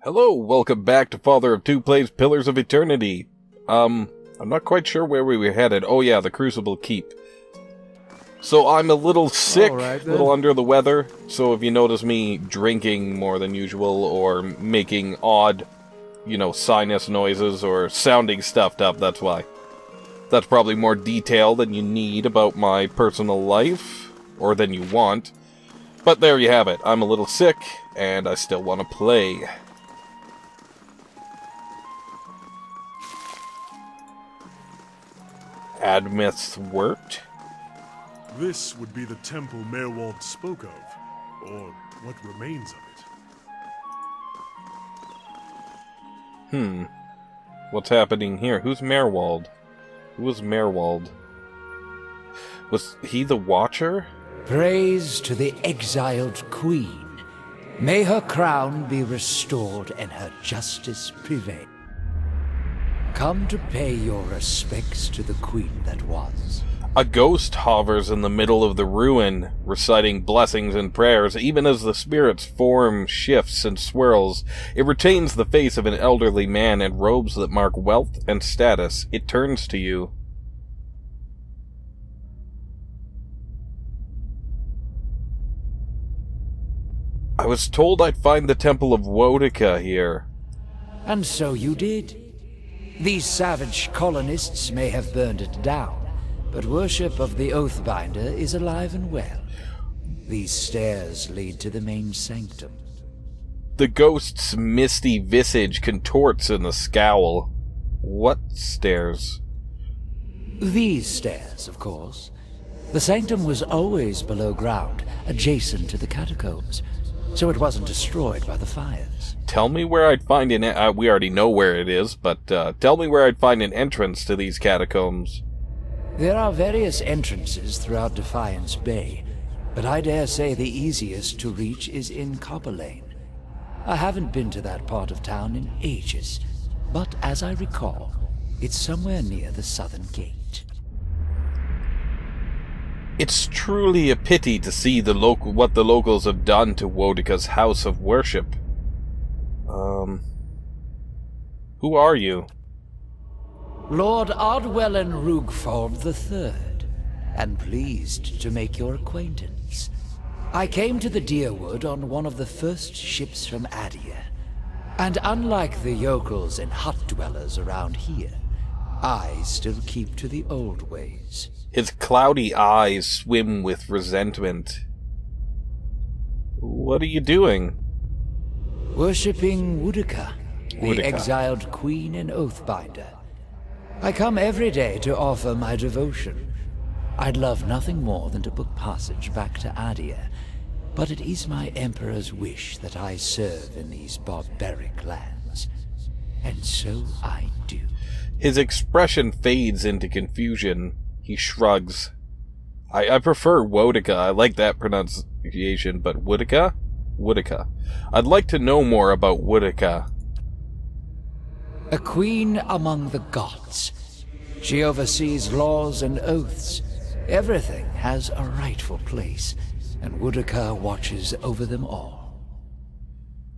Hello, welcome back to Father of Two Plays Pillars of Eternity. I'm not quite sure where we were headed. Oh yeah, the Crucible Keep. So I'm a little sick, a little under the weather, so if you notice me drinking more than usual, or making odd, sinus noises, or sounding stuffed up, that's why. That's probably more detail than you need about my personal life, or than you want. But there you have it, I'm a little sick, and I still want to play. Admith's worked. This would be the temple Merwald spoke of, or what remains of it. What's happening here? Who's Merwald? Who was Merwald? Was he the Watcher? Praise to the exiled queen. May her crown be restored and her justice prevail. Come to pay your respects to the queen that was. A ghost hovers in the middle of the ruin, reciting blessings and prayers. Even as the spirit's form shifts and swirls, it retains the face of an elderly man in robes that mark wealth and status. It turns to you. I was told I'd find the Temple of Wodica here. And so you did. These savage colonists may have burned it down, but worship of the Oathbinder is alive and well. These stairs lead to the main sanctum. The ghost's misty visage contorts in the scowl. What stairs? These stairs, of course. The sanctum was always below ground, adjacent to the catacombs, so it wasn't destroyed by the fires. Tell me where I'd find an... we already know where it is, but tell me where I'd find an entrance to these catacombs. There are various entrances throughout Defiance Bay, but I dare say the easiest to reach is in Copper Lane. I haven't been to that part of town in ages, but as I recall, it's somewhere near the southern gate. It's truly a pity to see what the locals have done to Wodica's house of worship. Who are you? Lord Ardwellen Rugfold III, and pleased to make your acquaintance. I came to the Deerwood on one of the first ships from Adia, and unlike the yokels and hut-dwellers around here, I still keep to the old ways. His cloudy eyes swim with resentment. What are you doing? Worshipping Wodica, the exiled queen and oathbinder. I come every day to offer my devotion. I'd love nothing more than to book passage back to Adia, but it is my emperor's wish that I serve in these barbaric lands. And so I do. His expression fades into confusion. He shrugs. I prefer Wodica. I like that pronunciation, but Wodica? Wodica. I'd like to know more about Wodica. A queen among the gods. She oversees laws and oaths. Everything has a rightful place, and Wodica watches over them all.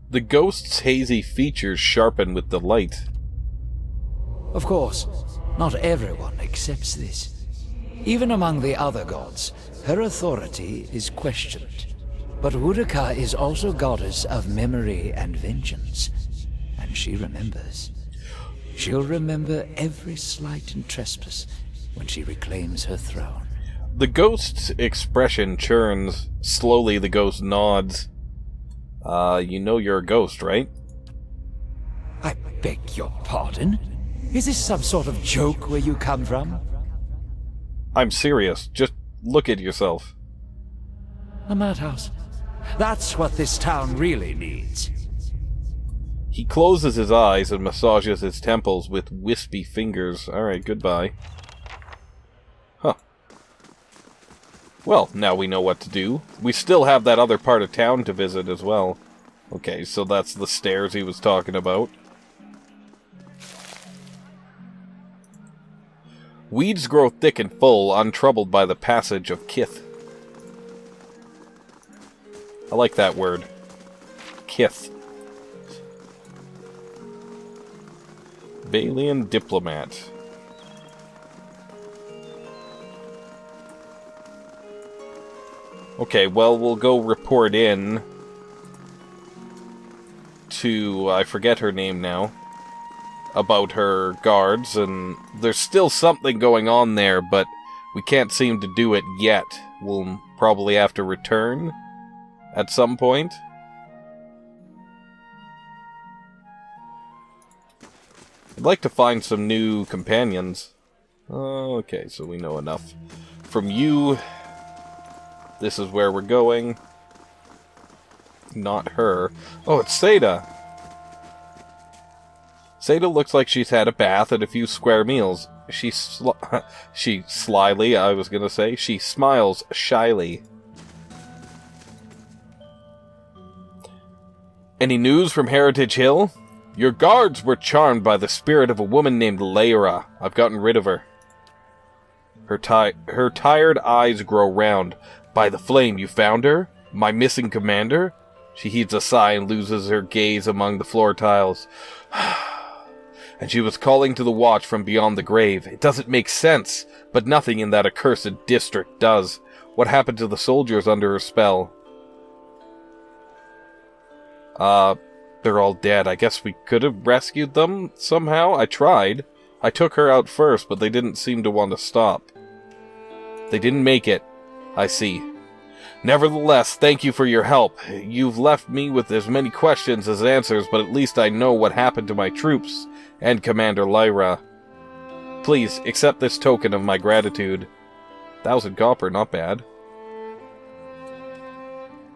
The ghost's hazy features sharpen with delight. Of course, not everyone accepts this. Even among the other gods, her authority is questioned. But Wodica is also goddess of memory and vengeance, and she remembers. She'll remember every slight and trespass when she reclaims her throne. The ghost's expression churns. Slowly the ghost nods. You know you're a ghost, right? I beg your pardon? Is this some sort of joke where you come from? I'm serious. Just look at yourself. A madhouse. That's what this town really needs. He closes his eyes and massages his temples with wispy fingers. Alright, goodbye. Huh. Well, now we know what to do. We still have that other part of town to visit as well. Okay, so that's the stairs he was talking about. Weeds grow thick and full, untroubled by the passage of kith. I like that word. Kith. Balian diplomat. Okay, well, we'll go report in to, I forget her name now, about her guards, and there's still something going on there, but we can't seem to do it yet. We'll probably have to return at some point. I'd like to find some new companions. Okay, so we know enough from you. This is where we're going. Not her. Oh, it's Seda. Seda looks like she's had a bath and a few square meals. She slyly, I was gonna say. She smiles shyly. Any news from Heritage Hill? Your guards were charmed by the spirit of a woman named Eora. I've gotten rid of her. Her tired eyes grow round. By the flame, you found her? My missing commander? She heaves a sigh and loses her gaze among the floor tiles. And she was calling to the watch from beyond the grave. It doesn't make sense, but nothing in that accursed district does. What happened to the soldiers under her spell? They're all dead. I guess we could have rescued them somehow. I tried. I took her out first, but they didn't seem to want to stop. They didn't make it. I see. Nevertheless, thank you for your help. You've left me with as many questions as answers, but at least I know what happened to my troops and Commander Lyra. Please, accept this token of my gratitude. 1,000 copper, not bad.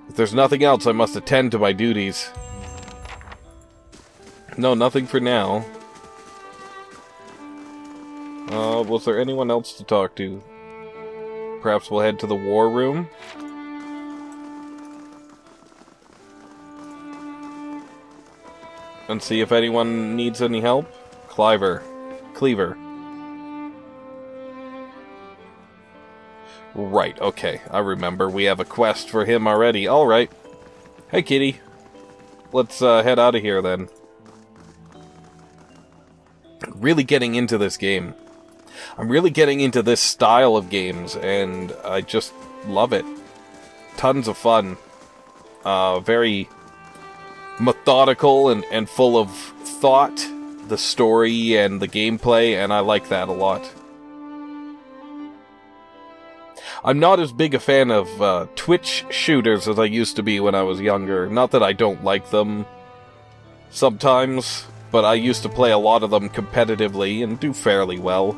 If there's nothing else, I must attend to my duties. No, nothing for now. Was there anyone else to talk to? Perhaps we'll head to the war room? And see if anyone needs any help? Cleaver. Right, okay, I remember. We have a quest for him already. Alright. Hey, kitty. Let's head out of here, then. Really getting into this game. I'm really getting into this style of games, and I just love it. Tons of fun. Very methodical and full of thought, the story and the gameplay, and I like that a lot. I'm not as big a fan of Twitch shooters as I used to be when I was younger. Not that I don't like them sometimes, but I used to play a lot of them competitively and do fairly well.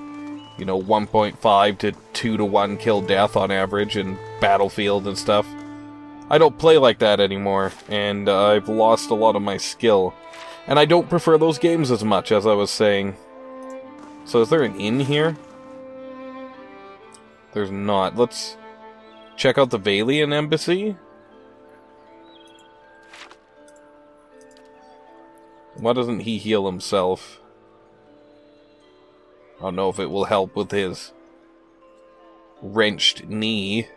You know, 1.5 to 2 to 1 kill death on average in Battlefield and stuff. I don't play like that anymore, and I've lost a lot of my skill. And I don't prefer those games as much, as I was saying. So is there an inn here? There's not. Let's check out the Valian embassy. Why doesn't he heal himself? I don't know if it will help with his wrenched knee.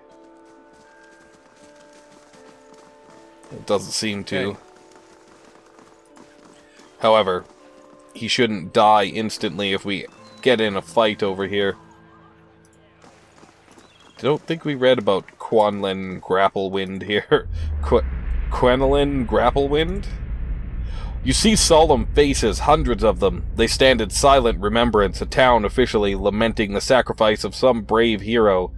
It doesn't seem to. Okay. However, he shouldn't die instantly if we get in a fight over here. I don't think we read about Quenlin Grapplewind here. Quenlin Grapplewind? You see solemn faces, hundreds of them. They stand in silent remembrance, a town officially lamenting the sacrifice of some brave hero.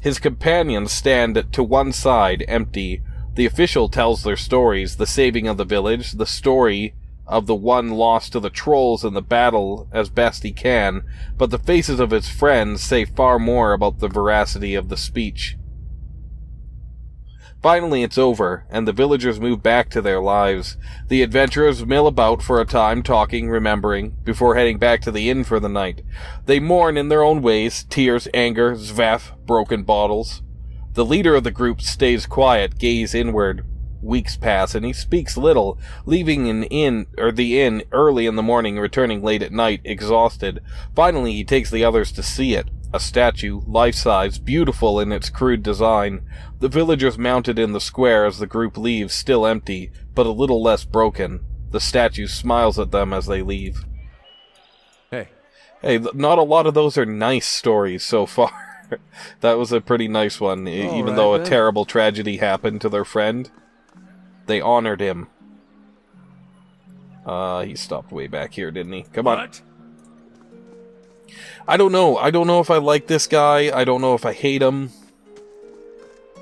His companions stand to one side, empty. The official tells their stories, the saving of the village, the story of the one lost to the trolls in the battle as best he can, but the faces of his friends say far more about the veracity of the speech. Finally it's over, and the villagers move back to their lives. The adventurers mill about for a time, talking, remembering, before heading back to the inn for the night. They mourn in their own ways, tears, anger, zvaff, broken bottles. The leader of the group stays quiet, gaze inward. Weeks pass, and he speaks little, leaving the inn early in the morning, returning late at night, exhausted. Finally, he takes the others to see it. A statue, life-size, beautiful in its crude design. The villagers mounted in the square as the group leaves, still empty, but a little less broken. The statue smiles at them as they leave. Hey, not a lot of those are nice stories so far. That was a pretty nice one, even though a terrible tragedy happened to their friend. They honored him. He stopped way back here, didn't he? Come on. What? I don't know. I don't know if I like this guy. I don't know if I hate him.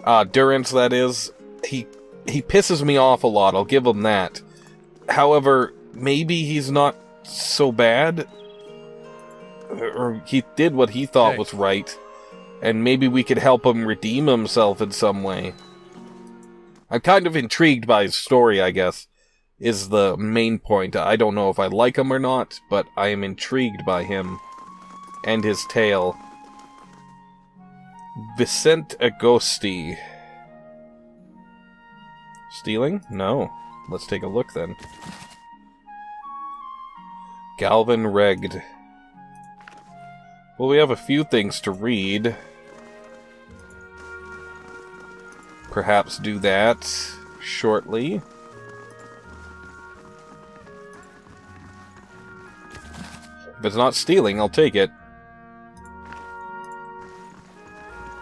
Durance, that is. He pisses me off a lot, I'll give him that. However, maybe he's not so bad. Or he did what he thought was right. And maybe we could help him redeem himself in some way. I'm kind of intrigued by his story, I guess, is the main point. I don't know if I like him or not, but I am intrigued by him. And his tale. Vicente Agosti. Stealing? No. Let's take a look then. Galvin Regd. Well, we have a few things to read. Perhaps do that shortly. If it's not stealing, I'll take it.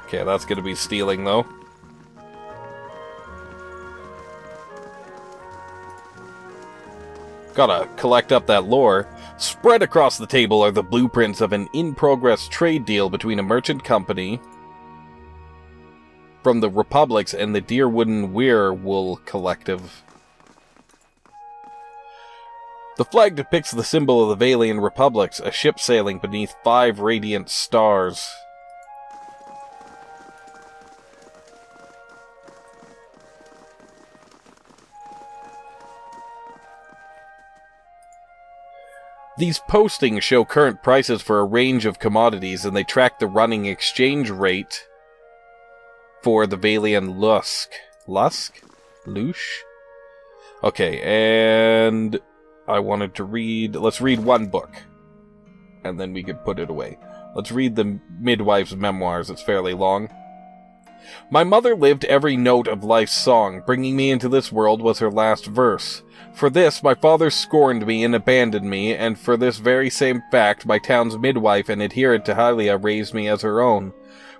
Okay, that's gonna be stealing, though. Gotta collect up that lore. Spread across the table are the blueprints of an in-progress trade deal between a merchant company from the Republics and the Deerwooden Weirwool Collective. The flag depicts the symbol of the Valian Republics, a ship sailing beneath 5 radiant stars. These postings show current prices for a range of commodities, and they track the running exchange rate for the Valian Lusk. Lusk? Lush? Okay, and I wanted to read... Let's read one book, and then we could put it away. Let's read the Midwife's Memoirs. It's fairly long. My mother lived every note of life's song. Bringing me into this world was her last verse. For this, my father scorned me and abandoned me, and for this very same fact, my town's midwife and adherent to Hylia raised me as her own.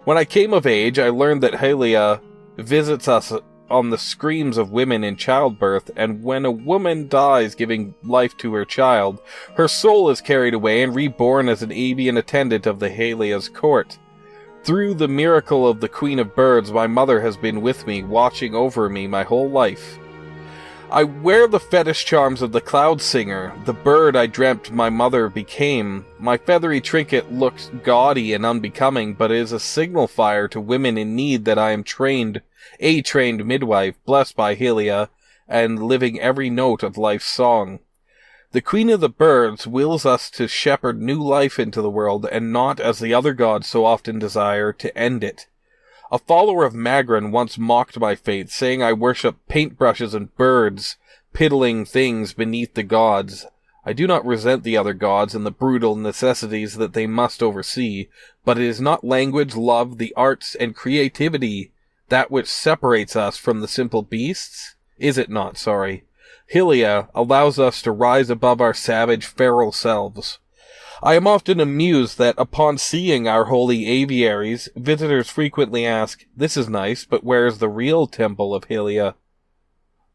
When I came of age, I learned that Hylia visits us on the screams of women in childbirth, and when a woman dies giving life to her child, her soul is carried away and reborn as an avian attendant of the Hylia's court. Through the miracle of the Queen of Birds, my mother has been with me, watching over me my whole life. I wear the fetish charms of the Cloud Singer, the bird I dreamt my mother became. My feathery trinket looks gaudy and unbecoming, but is a signifier to women in need that I am a trained midwife, blessed by Hylia, and living every note of life's song. The Queen of the Birds wills us to shepherd new life into the world, and not, as the other gods so often desire, to end it. A follower of Magran once mocked my faith, saying I worship paintbrushes and birds, piddling things beneath the gods. I do not resent the other gods and the brutal necessities that they must oversee, but it is not language, love, the arts, and creativity that which separates us from the simple beasts? Is it not, sorry? Hylia allows us to rise above our savage, feral selves. I am often amused that, upon seeing our holy aviaries, visitors frequently ask, "This is nice, but where is the real temple of Hylia?"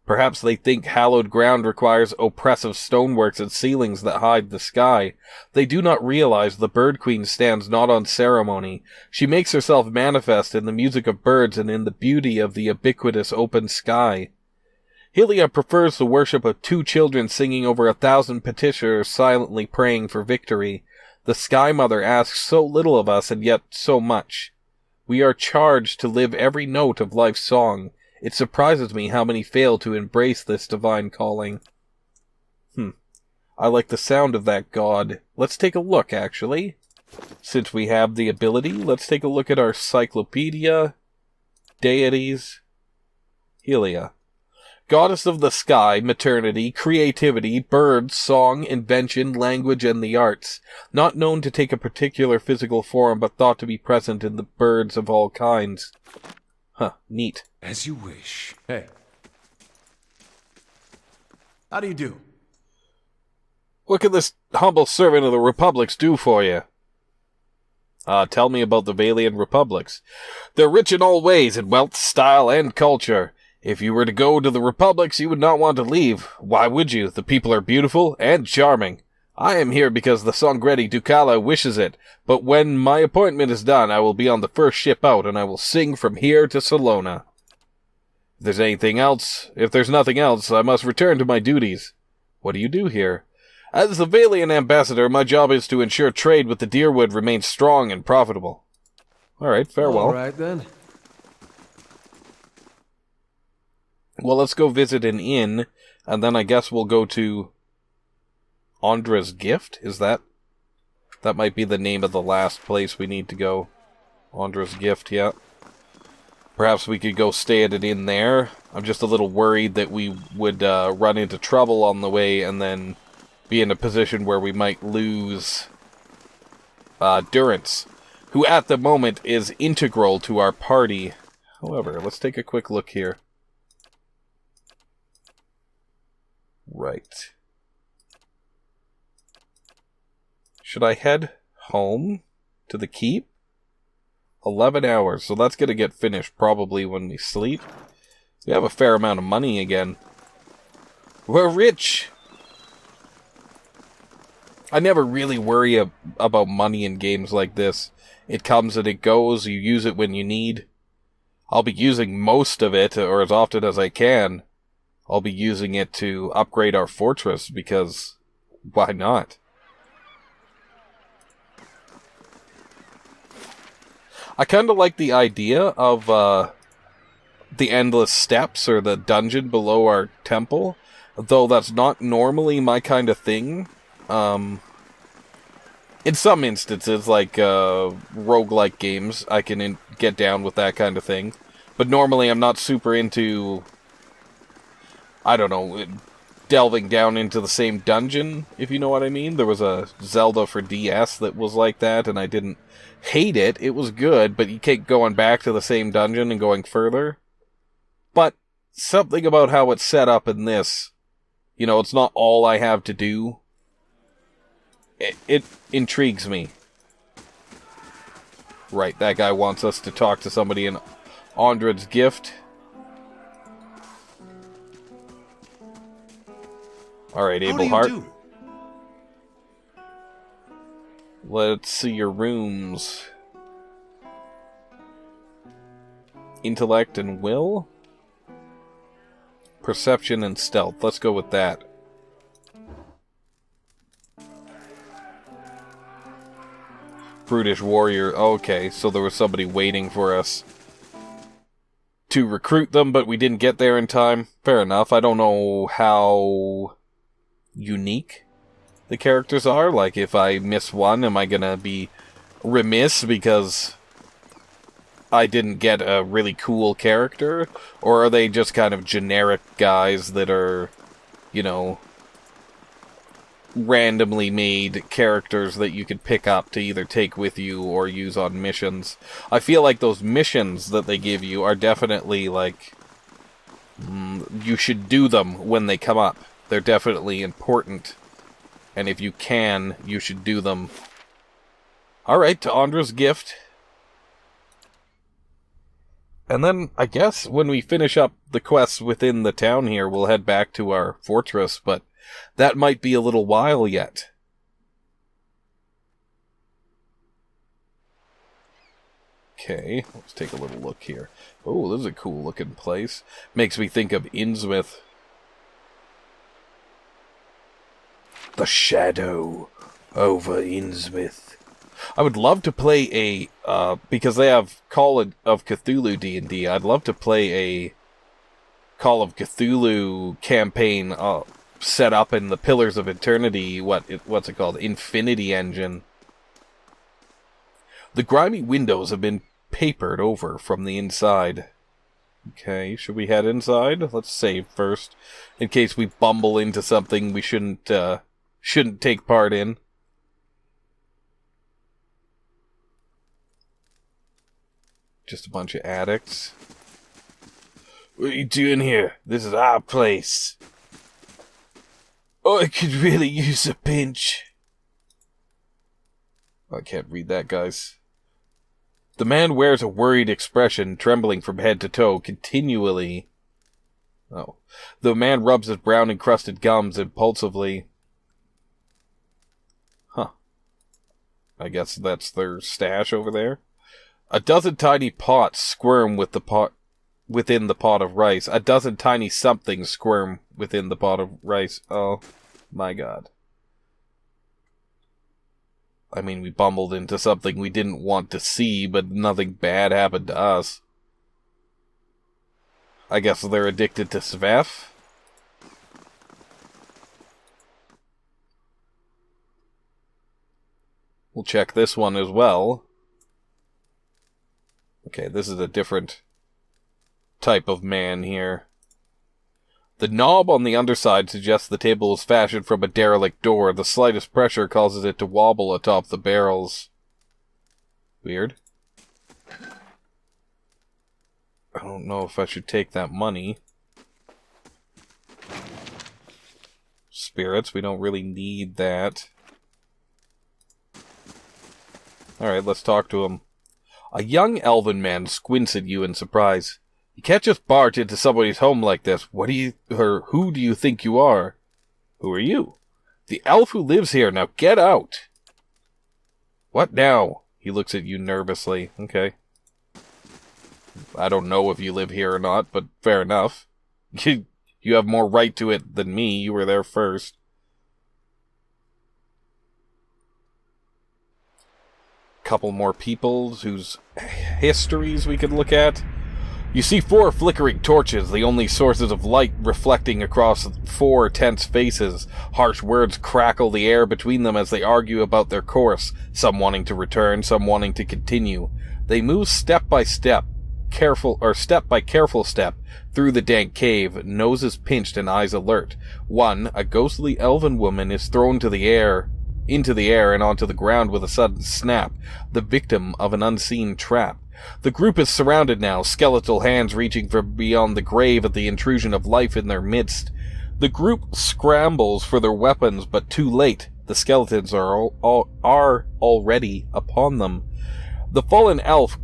Perhaps they think hallowed ground requires oppressive stoneworks and ceilings that hide the sky. They do not realize the Bird Queen stands not on ceremony. She makes herself manifest in the music of birds and in the beauty of the ubiquitous open sky. Hylia prefers the worship of 2 children singing over 1,000 petitioners silently praying for victory. The Sky Mother asks so little of us and yet so much. We are charged to live every note of life's song. It surprises me how many fail to embrace this divine calling. I like the sound of that god. Let's take a look, actually. Since we have the ability, let's take a look at our cyclopedia. Deities. Hylia. Goddess of the sky, maternity, creativity, birds, song, invention, language, and the arts. Not known to take a particular physical form, but thought to be present in the birds of all kinds. Huh, neat. As you wish. Hey. How do you do? What can this humble servant of the Republics do for you? Tell me about the Valian Republics. They're rich in all ways, in wealth, style, and culture. If you were to go to the Republics, you would not want to leave. Why would you? The people are beautiful and charming. I am here because the Sangretti Ducala wishes it, but when my appointment is done, I will be on the first ship out, and I will sing from here to Salona. If there's nothing else, I must return to my duties. What do you do here? As the Valian ambassador, my job is to ensure trade with the Deerwood remains strong and profitable. Alright, farewell. Alright then. Well, let's go visit an inn, and then I guess we'll go to Andra's Gift? Is that? That might be the name of the last place we need to go. Andra's Gift, yeah. Perhaps we could go stay at an inn there. I'm just a little worried that we would run into trouble on the way and then be in a position where we might lose Durance, who at the moment is integral to our party. However, let's take a quick look here. Right. Should I head home to the keep? 11 hours, so that's going to get finished probably when we sleep. We have a fair amount of money again. We're rich! I never really worry about money in games like this. It comes and it goes, you use it when you need. I'll be using most of it, or as often as I can. I'll be using it to upgrade our fortress, because why not? I kind of like the idea of the endless steps, or the dungeon below our temple, though that's not normally my kind of thing. In some instances, like roguelike games, I can get down with that kind of thing. But normally I'm not super into, I don't know, delving down into the same dungeon, if you know what I mean. There was a Zelda for DS that was like that, and I didn't hate it. It was good, but you keep going back to the same dungeon and going further. But something about how it's set up in this, you know, it's not all I have to do. It intrigues me. Right, that guy wants us to talk to somebody in Andra's Gift. Alright, Abelhart. Let's see your rooms. Intellect and will? Perception and stealth. Let's go with that. Brutish warrior. Okay, so there was somebody waiting for us to recruit them, but we didn't get there in time. Fair enough. I don't know how unique the characters are. Like, if I miss one, am I gonna be remiss because I didn't get a really cool character? Or are they just kind of generic guys that are, you know, randomly made characters that you could pick up to either take with you or use on missions? I feel like those missions that they give you are definitely like, you should do them when they come up. They're definitely important, and if you can, you should do them. Alright, to Andra's Gift. And then, I guess, when we finish up the quests within the town here, we'll head back to our fortress, but that might be a little while yet. Okay, let's take a little look here. Oh, this is a cool looking place. Makes me think of Innsmouth. The shadow over Innsmouth. I would love to play a, because they have Call of Cthulhu D&D, I'd love to play a Call of Cthulhu campaign set up in the Pillars of Eternity, what's it called? Infinity Engine. The grimy windows have been papered over from the inside. Okay, should we head inside? Let's save first, in case we bumble into something we shouldn't take part in. Just a bunch of addicts. What are you doing here? This is our place. Oh, I could really use a pinch. I can't read that, guys. The man wears a worried expression, trembling from head to toe, continually. Oh. The man rubs his brown-encrusted gums impulsively. Huh. I guess that's their stash over there. A dozen tiny pots squirm within the pot of rice. A dozen tiny somethings squirm within the pot of rice. Oh, my God. I mean, we bumbled into something we didn't want to see, but nothing bad happened to us. I guess they're addicted to Svef? We'll check this one as well. Okay, this is a different type of man here. The knob on the underside suggests the table is fashioned from a derelict door. The slightest pressure causes it to wobble atop the barrels. Weird. I don't know if I should take that money. Spirits, we don't really need that. Alright, let's talk to him. A young elven man squints at you in surprise. You can't just barge into somebody's home like this. Who do you think you are? Who are you? The elf who lives here. Now get out. What now? He looks at you nervously. Okay. I don't know if you live here or not, but fair enough. You have more right to it than me. You were there first. Couple more people whose histories we could look at. You see 4 flickering torches, the only sources of light reflecting across 4 tense faces. Harsh words crackle the air between them as they argue about their course, some wanting to return, some wanting to continue. They move step by step by careful step, through the dank cave, noses pinched and eyes alert. One, a ghostly elven woman, is thrown into the air and onto the ground with a sudden snap, the victim of an unseen trap. The group is surrounded now, skeletal hands reaching from beyond the grave at the intrusion of life in their midst. The group scrambles for their weapons, but too late. The skeletons are already upon them. The fallen elf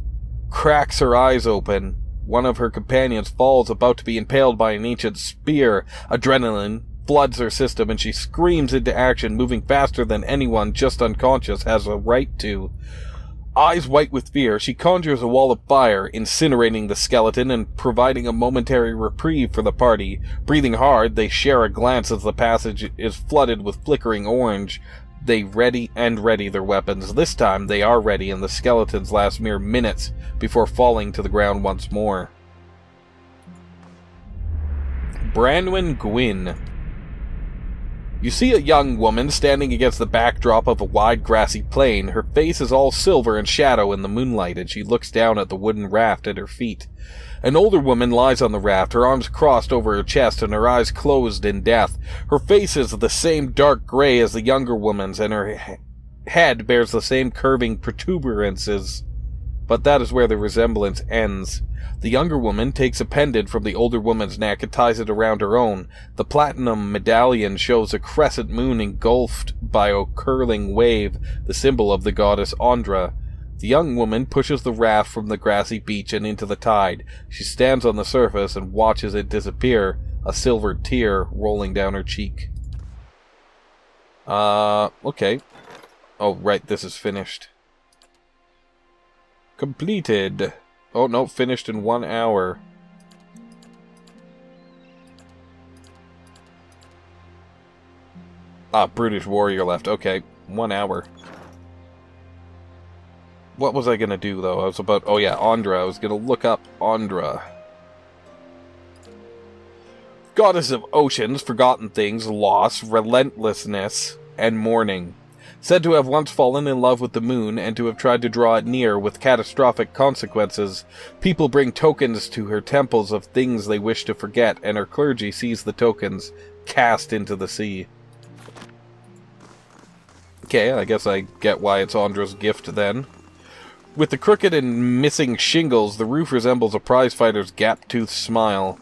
cracks her eyes open. One of her companions falls, about to be impaled by an ancient spear. Adrenaline floods her system, and she screams into action, moving faster than anyone just unconscious has a right to. Eyes white with fear, she conjures a wall of fire, incinerating the skeleton and providing a momentary reprieve for the party. Breathing hard, they share a glance as the passage is flooded with flickering orange. They ready their weapons. This time they are ready, and the skeletons last mere minutes before falling to the ground once more. Branwen Gwyn. You see a young woman standing against the backdrop of a wide grassy plain. Her face is all silver and shadow in the moonlight, and she looks down at the wooden raft at her feet. An older woman lies on the raft, her arms crossed over her chest and her eyes closed in death. Her face is the same dark gray as the younger woman's, and her head bears the same curving protuberances. But that is where the resemblance ends. The younger woman takes a pendant from the older woman's neck and ties it around her own. The platinum medallion shows a crescent moon engulfed by a curling wave, the symbol of the goddess Andra. The young woman pushes the raft from the grassy beach and into the tide. She stands on the surface and watches it disappear, a silver tear rolling down her cheek. Okay. Oh, right, this is finished. Completed. Oh, no, finished in 1 hour. Brutish warrior left. Okay, 1 hour. What was I gonna do, though? Oh yeah, Andra. I was gonna look up Andra. Goddess of oceans, forgotten things, loss, relentlessness, and mourning. Said to have once fallen in love with the moon and to have tried to draw it near with catastrophic consequences. People bring tokens to her temples of things they wish to forget, and her clergy sees the tokens cast into the sea. Okay, I guess I get why it's Andra's gift then. With the crooked and missing shingles, the roof resembles a prizefighter's gap-toothed smile.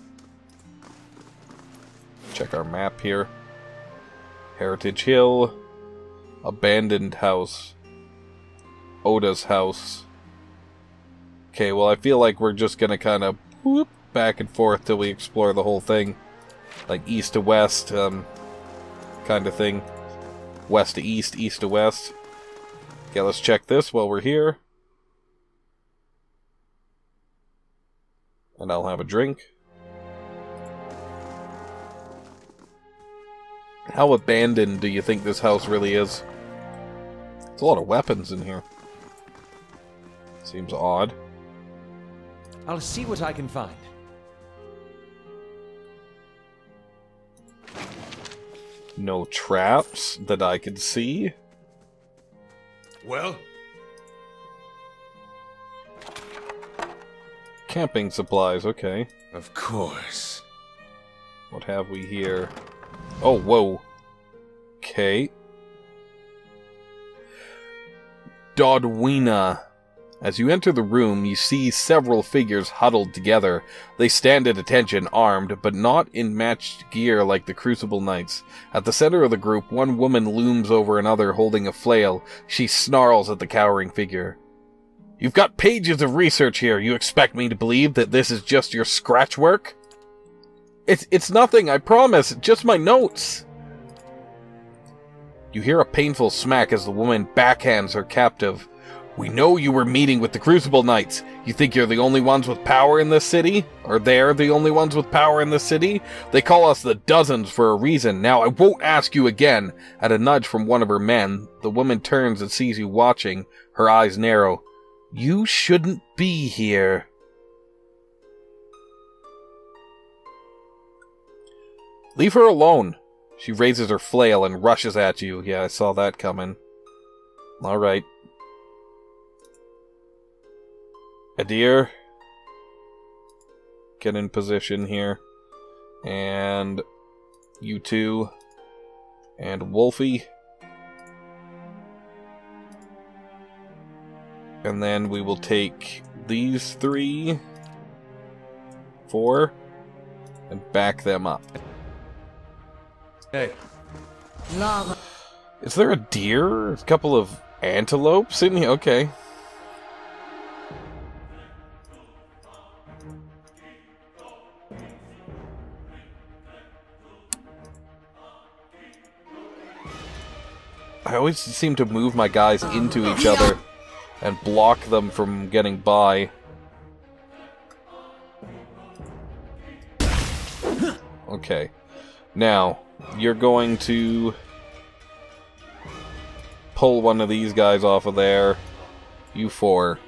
Check our map here. Heritage Hill. Abandoned house. Oda's house. Okay, well I feel like we're just gonna kind of whoop back and forth till we explore the whole thing. Like east to west, kind of thing. West to east, east to west. Okay, let's check this while we're here. And I'll have a drink. How abandoned do you think this house really is? There's a lot of weapons in here. Seems odd. I'll see what I can find. No traps that I can see. Well? Camping supplies, okay. Of course. What have we here? Oh, whoa. Okay. Dodwina. As you enter the room, you see several figures huddled together. They stand at attention, armed, but not in matched gear like the Crucible Knights. At the center of the group, one woman looms over another holding a flail. She snarls at the cowering figure. You've got pages of research here. You expect me to believe that this is just your scratch work? It's nothing, I promise. Just my notes. You hear a painful smack as the woman backhands her captive. We know you were meeting with the Crucible Knights. You think you're the only ones with power in this city? Or they're the only ones with power in this city? They call us the Dozens for a reason. Now, I won't ask you again. At a nudge from one of her men, the woman turns and sees you watching. Her eyes narrow. You shouldn't be here. Leave her alone. She raises her flail and rushes at you. Yeah, I saw that coming. Alright. Adir. Get in position here. And you two. And Wolfie. And then we will take these 3, 4, and back them up. Hey. Lava. Is there a deer? A couple of antelopes in here? Okay. I always seem to move my guys into each other and block them from getting by. Okay. Now, you're going to pull one of these guys off of there. You 4.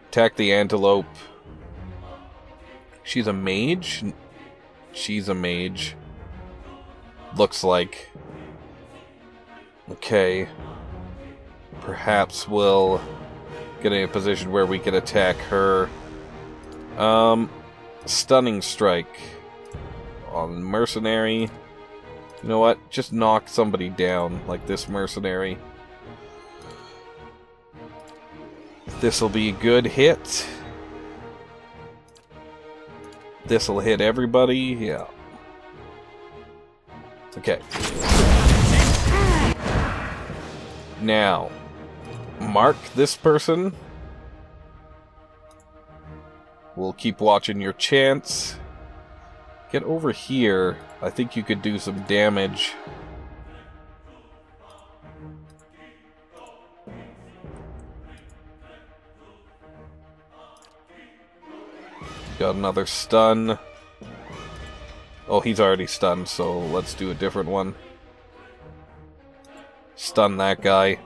Attack the antelope. She's a mage? She's a mage. Looks like. Okay. Perhaps we'll get in a position where we can attack her. Stunning strike on mercenary. You know what? Just knock somebody down, like this mercenary. This'll be a good hit. This'll hit everybody. Yeah. Okay. Now, mark this person. We'll keep watching your chance. Get over here. I think you could do some damage. Got another stun. Oh, he's already stunned, so let's do a different one. Stun that guy.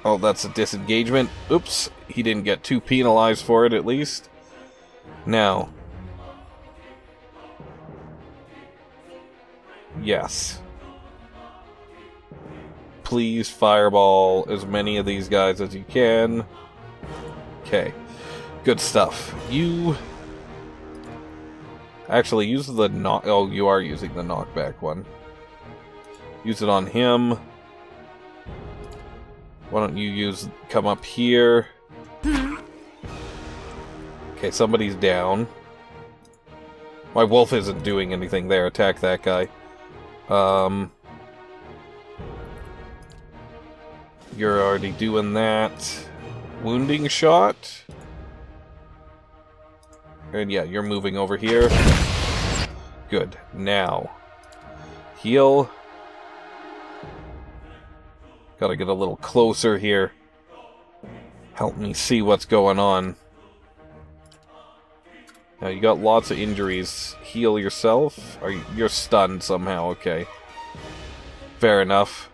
Oh, that's a disengagement. Oops, he didn't get too penalized for it, at least. Now, Yes. Please fireball as many of these guys as you can. Okay. Good stuff. You... Actually, use the knock... Oh, you are using the knockback one. Use it on him. Why don't you come up here? Okay, somebody's down. My wolf isn't doing anything there. Attack that guy. You're already doing that. Wounding shot. And yeah, you're moving over here. Good. Now, heal. Gotta get a little closer here. Help me see what's going on. Now, you got lots of injuries. Heal yourself? You're stunned somehow, okay. Fair enough.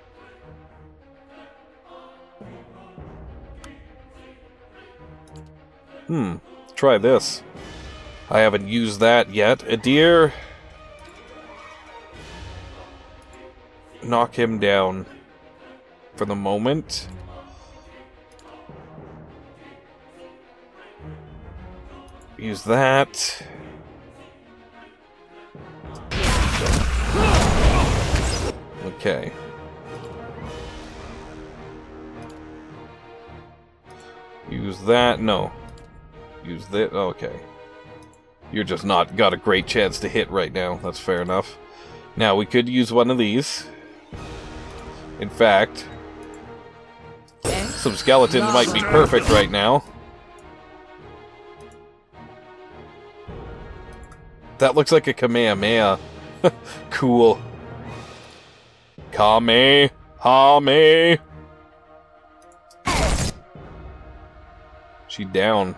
Try this. I haven't used that yet. Adir. Knock him down. For the moment. Use that. Okay. Use that. No. Use that. Okay. You're just not got a great chance to hit right now. That's fair enough. Now, we could use one of these. In fact, some skeletons might be perfect right now. That looks like a Kamehameha. Cool. Kamehameha. She down.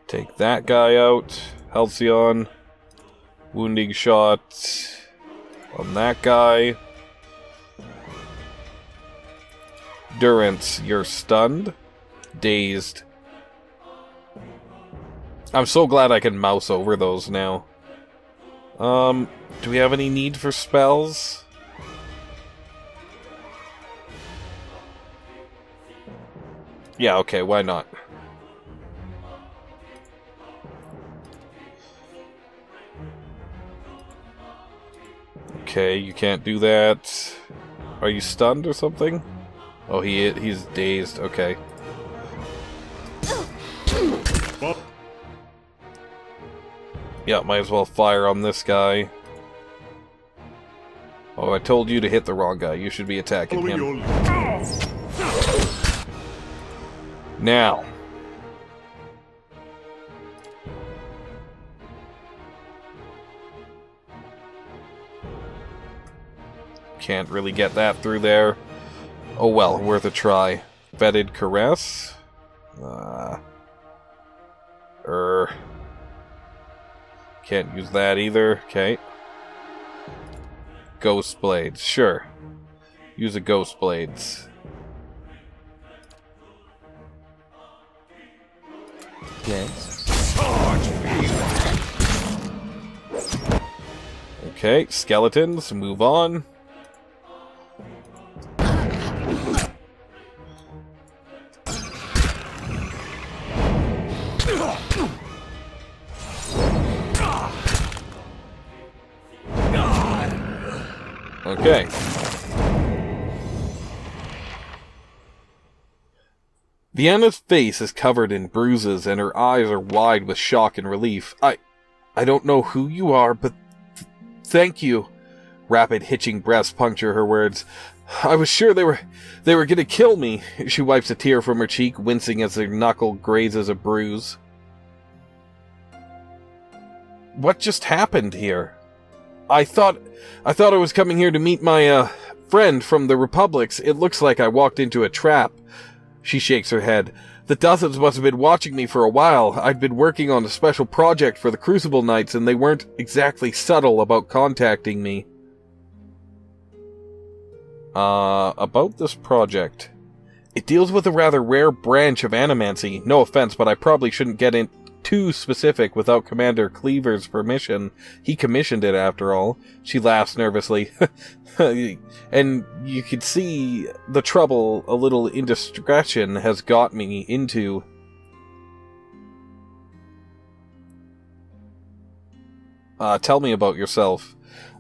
Take that guy out. Halcyon. Wounding shot on that guy. Durance, you're stunned. Dazed. I'm so glad I can mouse over those now. Do we have any need for spells? Yeah, okay, why not? Okay, you can't do that. Are you stunned or something? Oh, he's dazed. Okay. Yeah, might as well fire on this guy. Oh, I told you to hit the wrong guy. You should be attacking him. Now. Can't really get that through there. Oh well, worth a try. Fetid Caress. Can't use that either. Okay. Ghost Blades. Sure. Use a Ghost Blades. Yes. Okay, skeletons, move on. Okay. Vianna's face is covered in bruises and her eyes are wide with shock and relief. I don't know who you are, but thank you. Rapid hitching breaths puncture her words. I was sure they were gonna kill me. She wipes a tear from her cheek, wincing as her knuckle grazes a bruise. What just happened here? I thought I was coming here to meet my, friend from the Republics. It looks like I walked into a trap. She shakes her head. The dozens must have been watching me for a while. I'd been working on a special project for the Crucible Knights, and they weren't exactly subtle about contacting me. About this project. It deals with a rather rare branch of animancy. No offense, but I probably shouldn't get too specific without Commander Cleaver's permission. He commissioned it, after all. She laughs nervously. And you could see the trouble a little indiscretion has got me into. Tell me about yourself.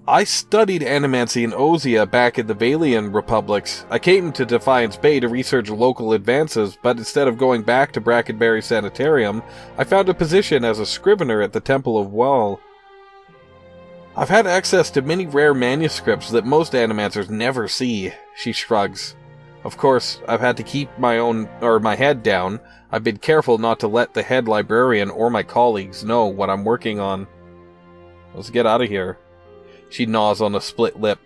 I studied animancy in Ozia back in the Valian Republics. I came to Defiance Bay to research local advances, but instead of going back to Brackenberry Sanitarium, I found a position as a scrivener at the Temple of Wall. I've had access to many rare manuscripts that most animancers never see. She shrugs. Of course, I've had to keep my head down. I've been careful not to let the head librarian or my colleagues know what I'm working on. Let's get out of here. She gnaws on a split lip.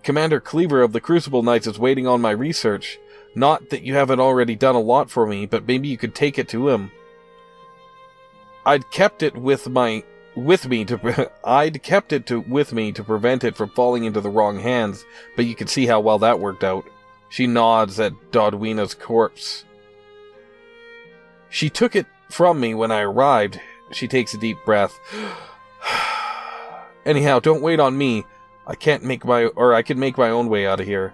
Commander Cleaver of the Crucible Knights is waiting on my research. Not that you haven't already done a lot for me, but maybe you could take it to him. I'd kept it with me to prevent it from falling into the wrong hands, but you can see how well that worked out. She nods at Dodwina's corpse. She took it from me when I arrived. She takes a deep breath. Anyhow, don't wait on me. I can make my own way out of here.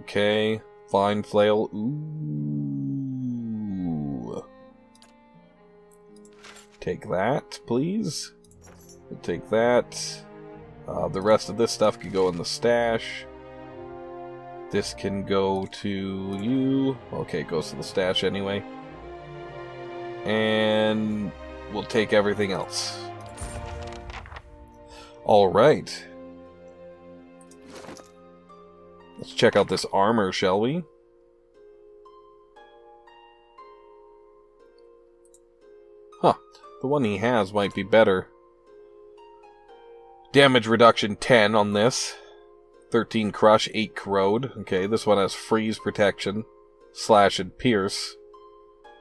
Okay, fine flail. Ooh. Take that, please. We'll take that. The rest of this stuff could go in the stash. This can go to you. Okay, it goes to the stash anyway. And we'll take everything else. Alright. Let's check out this armor, shall we? Huh. The one he has might be better. Damage reduction 10 on this. 13 crush, 8 corrode. Okay, this one has freeze protection. Slash and pierce.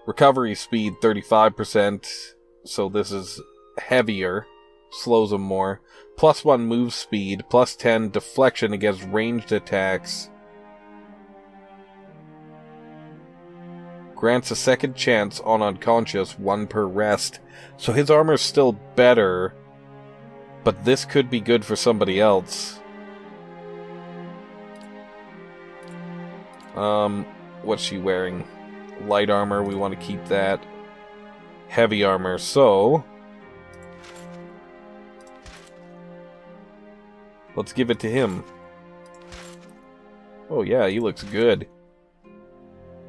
Recovery speed 35%, so this is heavier, slows them more. +1 move speed, +10 deflection against ranged attacks. Grants a second chance on unconscious, 1 per rest. So his armor's still better, but this could be good for somebody else. What's she wearing? Light armor, we want to keep that. Heavy armor, so let's give it to him. Oh yeah, he looks good.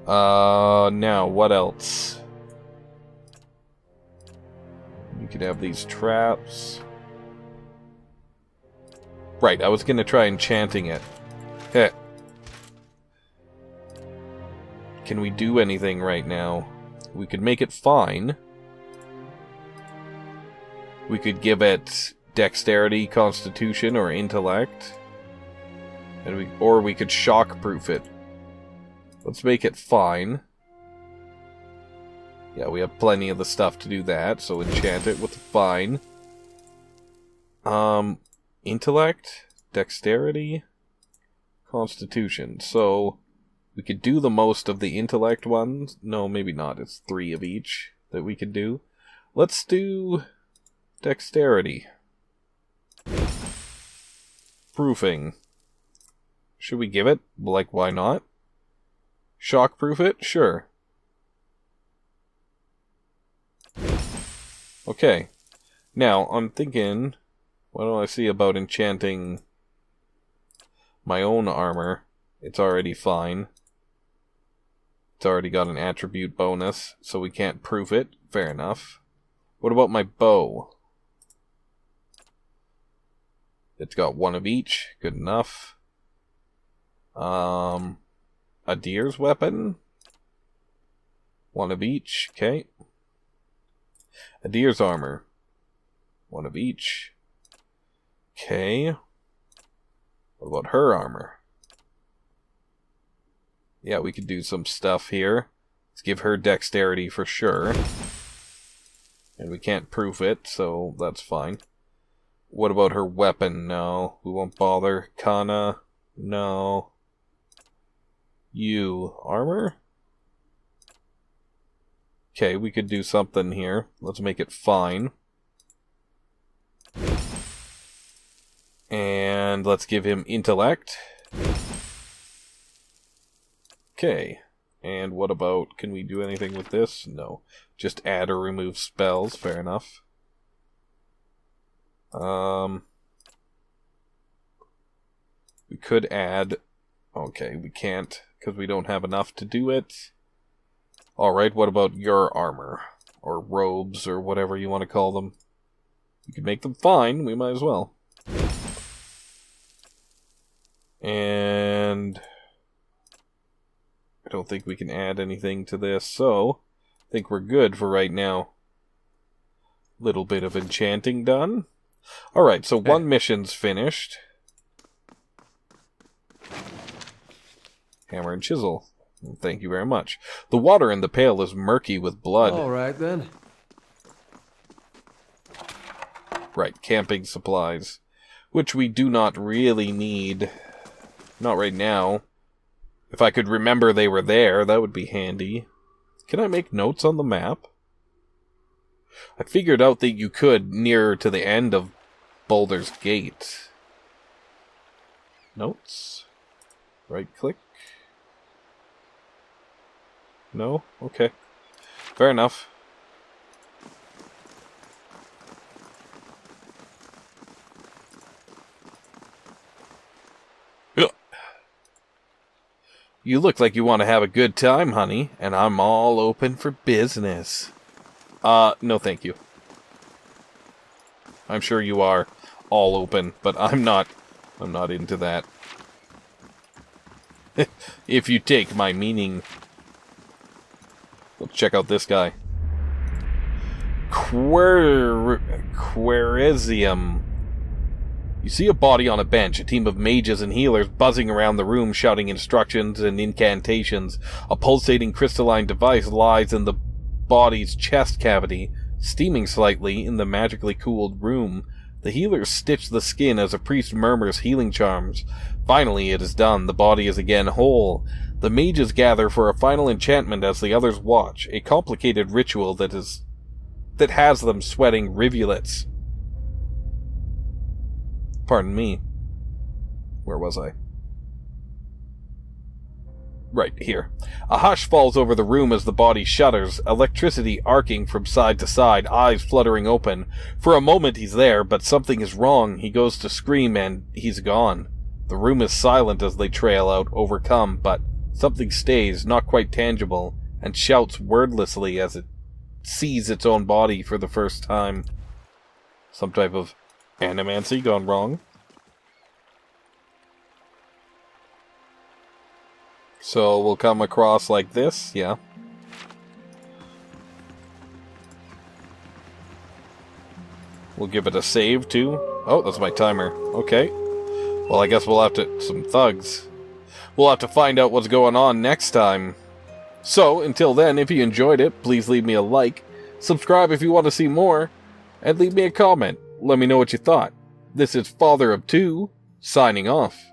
Now, what else? You can have these traps. Right, I was gonna try enchanting it. Heh. Can we do anything right now? We could make it fine. We could give it dexterity, constitution, or intellect. Or we could shock-proof it. Let's make it fine. Yeah, we have plenty of the stuff to do that, so enchant it with fine. Intellect, dexterity, constitution. So we could do the most of the intellect ones. No, maybe not. It's 3 of each that we could do. Let's do dexterity. Proofing. Should we give it? Like, why not? Shockproof it? Sure. Okay. Now, I'm thinking, what do I see about enchanting my own armor? It's already fine. It's already got an attribute bonus, so we can't proof it. Fair enough. What about my bow? It's got 1 of each. Good enough. A deer's weapon? 1 of each. Okay. A deer's armor. 1 of each. Okay. What about her armor? Yeah, we could do some stuff here. Let's give her dexterity for sure. And we can't proof it, so that's fine. What about her weapon? No, we won't bother. Kana? No. You. Armor? Okay, we could do something here. Let's make it fine. And let's give him intellect. Okay. And what about, can we do anything with this? No. Just add or remove spells. Fair enough. We could add... Okay, we can't, because we don't have enough to do it. Alright, what about your armor? Or robes, or whatever you want to call them. You could make them fine, we might as well. And... I don't think we can add anything to this, so... I think we're good for right now. Little bit of enchanting done. Alright, so one mission's finished. Hammer and chisel. Thank you very much. The water in the pail is murky with blood. Alright then. Right, camping supplies. Which we do not really need. Not right now. If I could remember they were there, that would be handy. Can I make notes on the map? I figured out that you could nearer to the end of Baldur's Gate. Notes? Right click? No? Okay. Fair enough. Ugh. You look like you want to have a good time, honey, and I'm all open for business. No thank you. I'm sure you are all open, but I'm not into that. If you take my meaning. Let's check out this guy. Queresium. You see a body on a bench, a team of mages and healers buzzing around the room shouting instructions and incantations. A pulsating crystalline device lies in the body's chest cavity, steaming slightly in the magically cooled room. The healers stitch the skin as a priest murmurs healing charms. Finally, it is done. The body is again whole. The mages gather for a final enchantment as the others watch, a complicated ritual that has them sweating rivulets. Pardon me. Where was I? Right, here. A hush falls over the room as the body shudders, electricity arcing from side to side, eyes fluttering open. For a moment he's there, but something is wrong. He goes to scream and he's gone. The room is silent as they trail out, overcome, but something stays, not quite tangible, and shouts wordlessly as it sees its own body for the first time. Some type of animancy gone wrong. So we'll come across like this, yeah. We'll give it a save too. Oh, that's my timer. Okay. Well, I guess we'll have to... some thugs. We'll have to find out what's going on next time. So, until then, if you enjoyed it, please leave me a like, subscribe if you want to see more, and leave me a comment. Let me know what you thought. This is FatherofTwo, signing off.